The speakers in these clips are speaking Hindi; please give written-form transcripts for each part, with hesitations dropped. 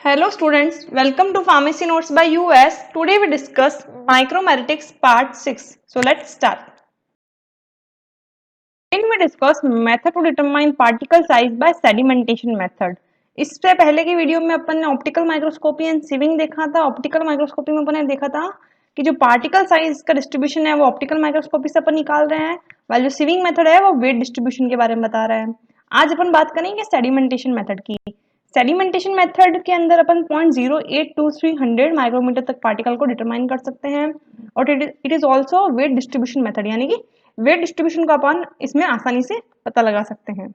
Hello students, welcome to Pharmacy Notes by US. Today we discuss micromeritics part 6. So let's start. Then we discuss method to determine particle size by sedimentation method. इससे पहले की वीडियो में अपन ने ऑप्टिकल माइक्रोस्कोपी एंड सिविंग देखा था। ऑप्टिकल माइक्रोस्कोपी में अपन ने देखा था कि जो पार्टिकल साइज का डिस्ट्रीब्यूशन है वो ऑप्टिकल माइक्रोस्कोपी से अपन निकाल रहे हैं, वाइल जो सिविंग मेथड है वो वेट डिस्ट्रीब्यूशन के बारे में बता रहा है। आज अपन बात करेंगे सेडिमेंटेशन मेथड की। सेडिमेंटेशन मेथड के अंदर अपन 0.082300 माइक्रोमीटर तक पार्टिकल को डिटरमाइन कर सकते हैं और it is also wait distribution method, यानी कि वेट डिस्ट्रीब्यूशन को अपन इसमें आसानी से पता लगा सकते हैं।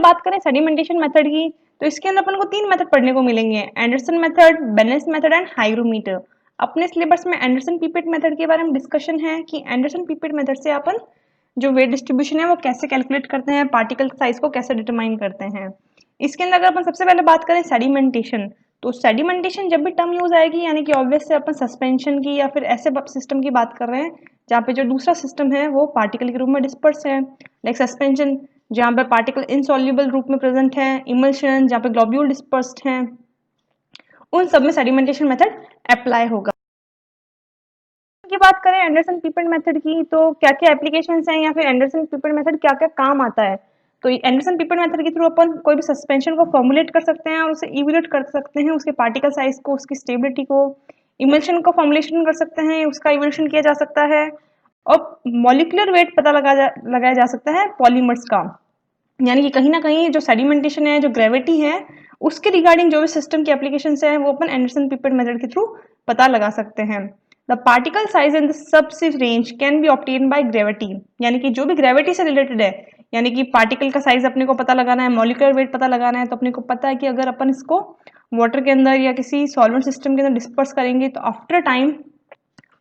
बात करें सेडिमेंटेशन मेथड की तो इसके अंदर अपन को तीन मेथड पढ़ने को मिलेंगे, एंडरसन मेथड, बेनेस मेथड एंड हाइग्रोमीटर। अपने सिलेबस में एंडरसन पिपेट मेथड के बारे में डिस्कशन है कि एंडरसन पिपेट मेथड से अपन जो वेट डिस्ट्रीब्यूशन है वो कैसे कैलकुलेट करते हैं, पार्टिकल साइज को कैसे डिटरमाइन करते हैं। इसके अंदर अगर अपन सबसे पहले बात करें सेडिमेंटेशन, तो सेडिमेंटेशन जब भी टर्म यूज आएगी यानी कि ऑब्वियस से अपन सस्पेंशन की या फिर ऐसे सिस्टम की बात कर रहे हैं जहाँ पे जो दूसरा सिस्टम है वो पार्टिकल के रूप में डिस्पर्स है, लाइक सस्पेंशन जहाँ पे पार्टिकल इनसॉल्युबल रूप में प्रेजेंट है, इमल्शन जहाँ पे ग्लोब्यूल डिस्पर्स्ड हैं, उन सब में सेडिमेंटेशन मेथड अप्लाई होगा। की बात करें एंडरसन पिपेट मेथड की तो क्या क्या एप्लीकेशंस हैं या फिर एंडरसन पिपेट मेथड क्या क्या काम आता है। तो एंडरसन पिपेट मेथड के थ्रू अपन कोई भी सस्पेंशन को फॉर्मुलेट कर सकते हैं और उसे इवेल्यूएट कर सकते हैं, उसके पार्टिकल साइज को, उसकी स्टेबिलिटी को, इमल्शन को फॉर्मुलेशन कर सकते हैं, उसका इवोल्यूशन किया जा सकता है और मॉलिक्यूलर वेट पता लगाया जा सकता है पॉलीमर्स का, यानी कि कहीं ना कहीं जो सेडिमेंटेशन है, जो ग्रेविटी है, उसके रिगार्डिंग जो भी सिस्टम की एप्लीकेशन है वो अपन एंडरसन पिपेट मेथड के थ्रू पता लगा सकते हैं। The particle size in the subsieve range can be obtain by gravity, यानी कि जो भी ग्रेविटी से रिलेटेड है, यानी कि पार्टिकल का साइज अपने को पता लगाना है, मॉलिक्यूलर वेट पता लगाना है, तो अपने को पता है कि अगर अपन इसको वाटर के अंदर या किसी सॉल्वेंट सिस्टम के अंदर डिस्पर्स करेंगे तो after time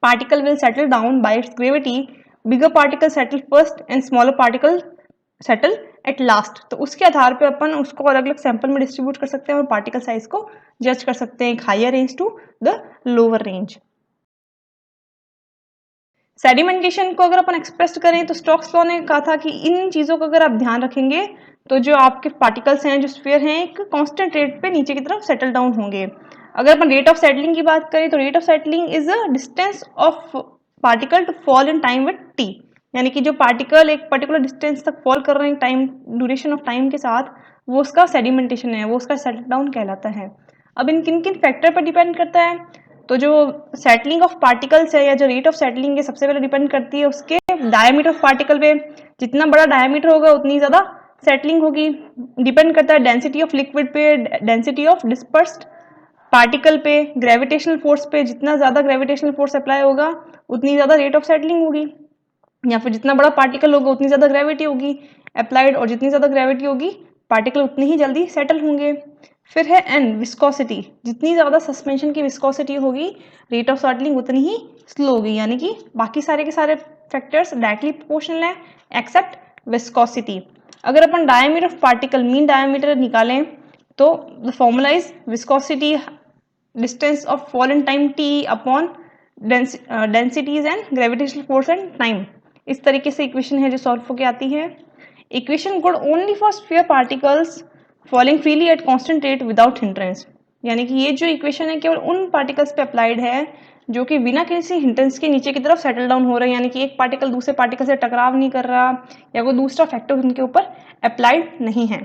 particle will settle down by its gravity, bigger particle settle first and smaller particle settle at last। तो उसके आधार पे अपन उसको अलग अलग सैंपल में डिस्ट्रीब्यूट कर सकते हैं और पार्टिकल साइज को जज कर सकते हैं, एक higher range to the lower range. Sedimentation को अगर अपन एक्सप्रेस करें तो स्टोक्स लॉ ने कहा था कि इन चीजों का अगर आप ध्यान रखेंगे तो जो आपके पार्टिकल्स हैं, जो स्फीयर हैं, एक कांस्टेंट रेट पे नीचे की तरफ सेटल डाउन होंगे। अगर अपन रेट ऑफ सेटलिंग की बात करें तो rate of settling is a distance of particle to fall in time with T, यानी कि जो पार्टिकल एक पर्टिकुलर डिस्टेंस तक फॉल कर रहे हैं टाइम ड्यूरेशन ऑफ टाइम के साथ, वो उसका सेडिमेंटेशन है, वो उसका सेटल डाउन कहलाता है। अब इन किन किन फैक्टर पर डिपेंड करता है, तो जो सेटलिंग ऑफ पार्टिकल्स है या जो रेट ऑफ सेटलिंग है सबसे पहले डिपेंड करती है उसके डायमीटर ऑफ पार्टिकल पे। जितना बड़ा डायमीटर होगा उतनी ज्यादा सेटलिंग होगी। डिपेंड करता है डेंसिटी ऑफ लिक्विड पे, डेंसिटी ऑफ डिस्पर्स्ड पार्टिकल पे, ग्रेविटेशनल फोर्स पे। जितना ज्यादा ग्रेविटेशनल फोर्स अप्लाई होगा उतनी ज्यादा रेट ऑफ सेटलिंग होगी, या फिर जितना बड़ा पार्टिकल होगा उतनी ज्यादा ग्रेविटी होगी अप्लाइड, और जितनी ज्यादा ग्रेविटी होगी पार्टिकल उतनी ही जल्दी सेटल होंगे। फिर है एन विस्कोसिटी, जितनी ज्यादा सस्पेंशन की विस्कोसिटी होगी रेट ऑफ सेटलिंग उतनी ही स्लो होगी, यानी कि बाकी सारे के सारे फैक्टर्स डायरेक्टली प्रोपोर्शनल है एक्सेप्ट विस्कोसिटी। अगर अपन diameter of particle, mean diameter निकालें तो the formula is viscosity distance of fall in time T upon densities and gravitational force and time. इस तरीके से इक्वेशन है जो सॉल्व होकर आती है। Equation good only for sphere particles falling freely at constant rate without hindrance, यानी कि ये जो इक्वेशन है केवल उन पार्टिकल्स पे अप्लाइड है जो कि बिना किसी हिंड्रेंस के नीचे की तरफ सेटल डाउन हो रहे हैं, यानी कि एक पार्टिकल दूसरे पार्टिकल से टकराव नहीं कर रहा या कोई दूसरा फैक्टर उनके ऊपर अप्लाइड नहीं है।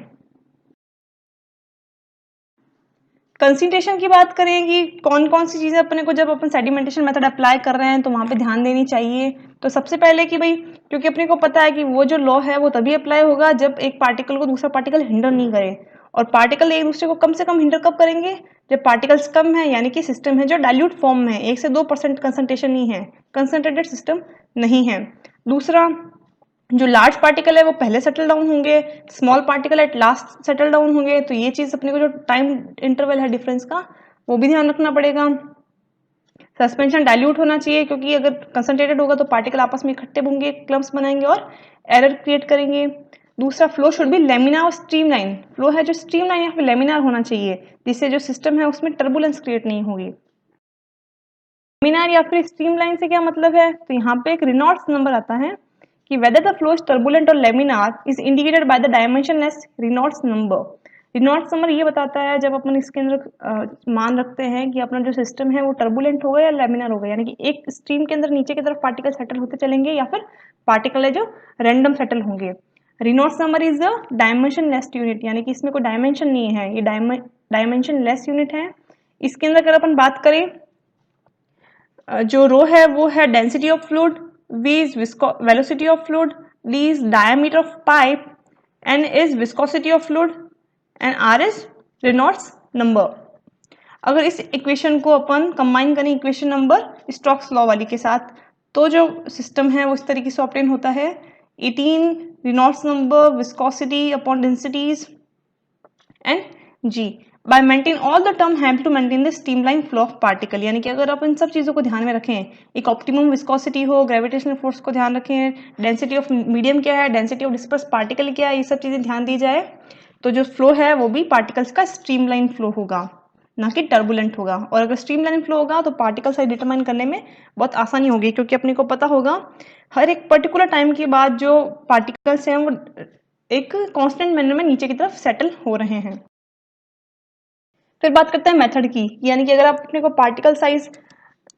कंसंट्रेशन की बात करें कि कौन कौन सी चीजें अपने को जब अपन सेडिमेंटेशन मेथड अप्लाई कर रहे हैं तो वहां पे ध्यान देनी चाहिए। तो सबसे पहले कि भाई, क्योंकि अपने को पता है कि वो जो लॉ है वो तभी अप्लाई होगा जब एक पार्टिकल को दूसरा पार्टिकल हिंडर नहीं करे, और पार्टिकल एक दूसरे को कम से कम हिंडर कब करेंगे, जब पार्टिकल्स कम है, यानी कि सिस्टम है जो डाइल्यूट फॉर्म में है, 1 से 2% कंसंट्रेशन ही है, कंसंट्रेटेड सिस्टम नहीं है। दूसरा, जो लार्ज पार्टिकल है वो पहले सेटल डाउन होंगे, small particle at last settle down होंगे। तो ये चीज अपने को जो टाइम इंटरवल है डिफरेंस का वो भी ध्यान रखना पड़ेगा। सस्पेंशन डाइल्यूट होना चाहिए, क्योंकि अगर कंसंट्रेटेड होगा तो पार्टिकल आपस में इकट्ठे होंगे, क्लम्प्स बनाएंगे और एरर क्रिएट करेंगे। दूसरा, फ्लो शुड बी लेमिनार और स्ट्रीमलाइन, फ्लो है जो स्ट्रीमलाइन या फिर लेमिनार होना चाहिए जिससे जो सिस्टम है उसमें टर्बुलेंस क्रिएट नहीं होगी। लेमिनार या फिर स्ट्रीमलाइन से क्या मतलब है, तो यहाँ पे एक रेनॉल्ड्स नंबर आता है कि whether the flow is turbulent or laminar is indicated by the dimensionless Reynolds number। Reynolds number ये बताता है जब अपन इसके अंदर मान रखते हैं कि अपना जो सिस्टम है वो टर्बुलेंट होगा या लैमिनार होगा, यानी कि एक स्ट्रीम के अंदर नीचे की तरफ पार्टिकल सेटल होते चलेंगे या फिर पार्टिकल है जो रैंडम सेटल होंगे। Reynolds number is the dimension less unit, यानी कि इसमें कोई डायमेंशन नहीं है, ये डायमेंशन लेस यूनिट है। इसके अंदर अगर अपन बात करें जो रो है वो है density of fluid, v is velocity of fluid, d is diameter of pipe, n is viscosity of fluid and r is Reynolds number. अगर इस इक्वेशन को अपन कंबाइन करें इक्वेशन नंबर स्टोक्स लॉ वाली के साथ, तो जो सिस्टम है वो इस तरीके से ऑब्टेन होता है 18 Reynolds number, viscosity upon densities and g। By maintain all the term help to maintain the streamline flow of particle, यानी कि अगर आप इन सब चीज़ों को ध्यान में रखें, एक ऑप्टिमम विस्कोसिटी हो, ग्रेविटेशनल फोर्स को ध्यान रखें, डेंसिटी ऑफ मीडियम क्या है, डेंसिटी ऑफ डिस्पर्स पार्टिकल क्या है, ये सब चीज़ें ध्यान दी जाए, तो जो फ्लो है वो भी पार्टिकल्स का स्ट्रीमलाइन फ्लो होगा, ना कि टर्बुलेंट होगा। और अगर स्ट्रीमलाइन फ्लो होगा तो पार्टिकल साइज डिटरमाइन करने में बहुत आसानी होगी, क्योंकि अपने को पता होगा हर एक पर्टिकुलर टाइम के बाद जो पार्टिकल्स हैं वो एक कांस्टेंट मैनर में नीचे की तरफ सेटल हो रहे हैं। फिर बात करते हैं मेथड की, यानी कि अगर आप अपने को पार्टिकल साइज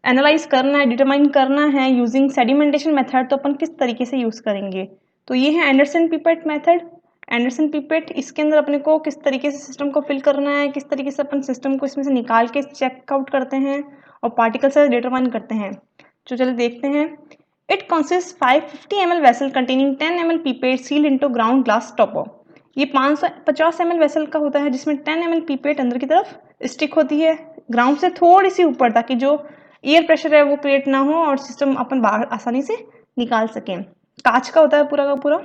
एनालाइज करना है, डिटरमाइन करना है यूजिंग सेडिमेंटेशन मेथड, तो अपन किस तरीके से यूज करेंगे। तो ये है Anderson pipette method. Anderson pipette, इसके अंदर अपने को किस तरीके से सिस्टम को फिल करना है, किस तरीके से अपन सिस्टम को इसमें से निकाल के चेकआउट करते हैं और पार्टिकल साइज डिटरमाइन करते हैं। तो चलिए देखते हैं। It consist 550 ml vessel containing 10 ml pipette sealed into ground glass topper. ये 550 ml वेसल का होता है जिसमें 10 ml pipette अंदर की तरफ स्टिक होती है ग्राउंड से थोड़ी सी ऊपर, ताकि जो एयर प्रेशर है वो क्रिएट ना हो और सिस्टम अपन बाहर आसानी से निकाल सकें। कांच का होता है पूरा का पूरा।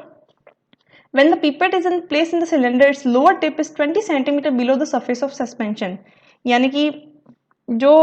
When the pipette is in place in the cylinder, its lower tip is 20 cm below the surface of suspension। यानी कि जो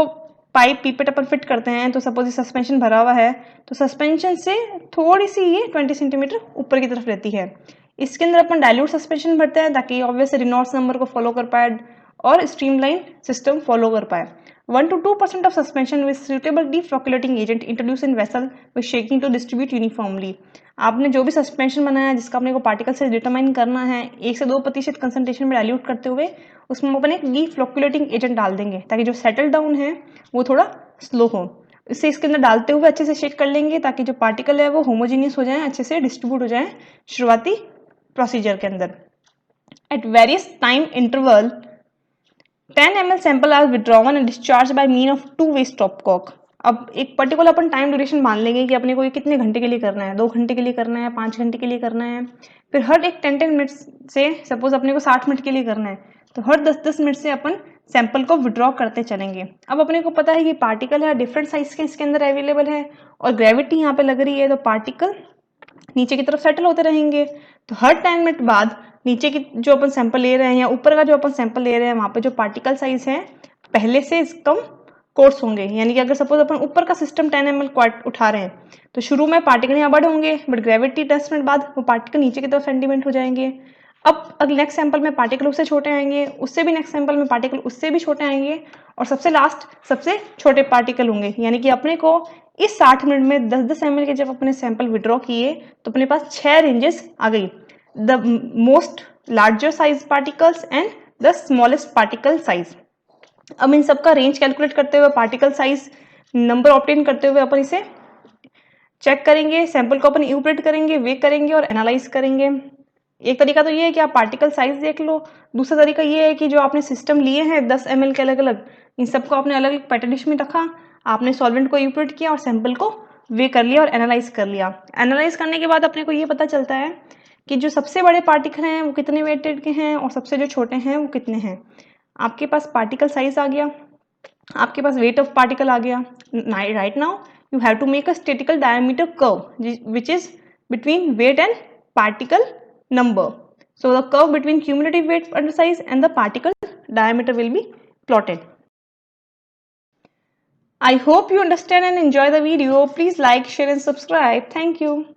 पाइप पीपेट अपन फिट करते हैं, तो सपोज ये सस्पेंशन भरा हुआ है, तो सस्पेंशन से थोड़ी सी ये 20 सेंटीमीटर ऊपर की तरफ रहती है। इसके अंदर अपन डाइल्यूट सस्पेंशन भरते हैं ताकि ऑब्वियस रेनॉल्ड्स नंबर को फॉलो कर पाए और स्ट्रीमलाइन सिस्टम फॉलो कर पाए। 1 to 2% of suspension with suitable deflocculating agent introduced in vessel with shaking to distribute uniformly। आपने जो भी सस्पेंशन बनाया है जिसका अपने को पार्टिकल साइज डिटरमाइन करना है, 1 से 2% कंसंट्रेशन में डाइल्यूट करते हुए उसमें अपन एक डीफ्लोक्युलेटिंग एजेंट डाल देंगे ताकि जो सेटल डाउन है वो थोड़ा स्लो हो। इसे इसके अंदर डालते हुए अच्छे से शेक कर लेंगे ताकि जो पार्टिकल है वो होमोजीनियस हो जाए, अच्छे से डिस्ट्रीब्यूट हो जाए शुरुआती प्रोसीजर के अंदर। At various time interval 10 ml sample are withdrawn and discharge by mean of 2-way stopcock. अब एक पर्टिकुलर अपन टाइम ड्यूरेशन मान लेंगे कि अपने को ये कितने घंटे के लिए करना है, 2 घंटे के लिए करना है, 5 घंटे के लिए करना है। फिर हर एक 10-10 मिनट्स से, सपोज अपने को 60 मिनट के लिए करना है, तो हर 10-10 मिनट से अपन सैंपल को विड्रॉ करते चलेंगे। अब अपने को पता है कि पार्टिकल है डिफरेंट साइज के इसके अंदर अवेलेबल है और ग्रेविटी यहाँ पे लग रही है, तो पार्टिकल नीचे की तरफ सेटल होते रहेंगे। तो हर 10 मिनट बाद नीचे की जो अपन सैंपल ले रहे हैं या ऊपर का जो अपन सैंपल ले रहे हैं, वहां पे जो पार्टिकल साइज है पहले से कम कोर्स होंगे। यानी कि अगर सपोज अपन ऊपर का सिस्टम 10 ml क्वार्ट उठा रहे हैं, तो शुरू में पार्टिकल यहाँ बड़े होंगे, बट ग्रेविटी 10 मिनट बाद वो पार्टिकल नीचे की तरफ सेंटीमेंट हो जाएंगे। अब अगले नेक्स्ट सैंपल में पार्टिकल उससे छोटे आएंगे, उससे भी नेक्स्ट सैंपल में पार्टिकल उससे भी छोटे आएंगे, और सबसे लास्ट सबसे छोटे पार्टिकल होंगे। यानी कि अपने को इस 60 मिनट में 10-10 ml के जब अपने सैंपल विड्रॉ किए तो अपने पास 6 रेंजेस आ गई, the most larger size particles and the smallest particle size. अब इन सबका रेंज कैलकुलेट करते हुए, पार्टिकल साइज नंबर ऑब्टेन करते हुए अपन इसे चेक करेंगे, सैंपल को अपन इवैल्यूएट करेंगे, वे करेंगे और एनालाइज करेंगे। एक तरीका तो ये है कि आप पार्टिकल साइज देख लो, दूसरा तरीका ये है कि जो आपने सिस्टम लिए हैं 10 ml के अलग अलग, इन सबको आपने अलग अलग पेट्री डिश में रखा, आपने सॉल्वेंट को इवैल्यूएट किया और सैंपल को वे कर लिया और एनालाइज कर लिया। एनालाइज करने के बाद अपने को ये पता चलता है कि जो सबसे बड़े पार्टिकल हैं वो कितने वेटेड के हैं और सबसे जो छोटे हैं वो कितने हैं। आपके पास पार्टिकल साइज आ गया, आपके पास वेट ऑफ पार्टिकल आ गया। Right now you have to make a statistical diameter curve which is between weight and particle number. So the curve between cumulative weight under size and the particle diameter will be plotted. I hope you understand and enjoy the video. Please like, share and subscribe. Thank you.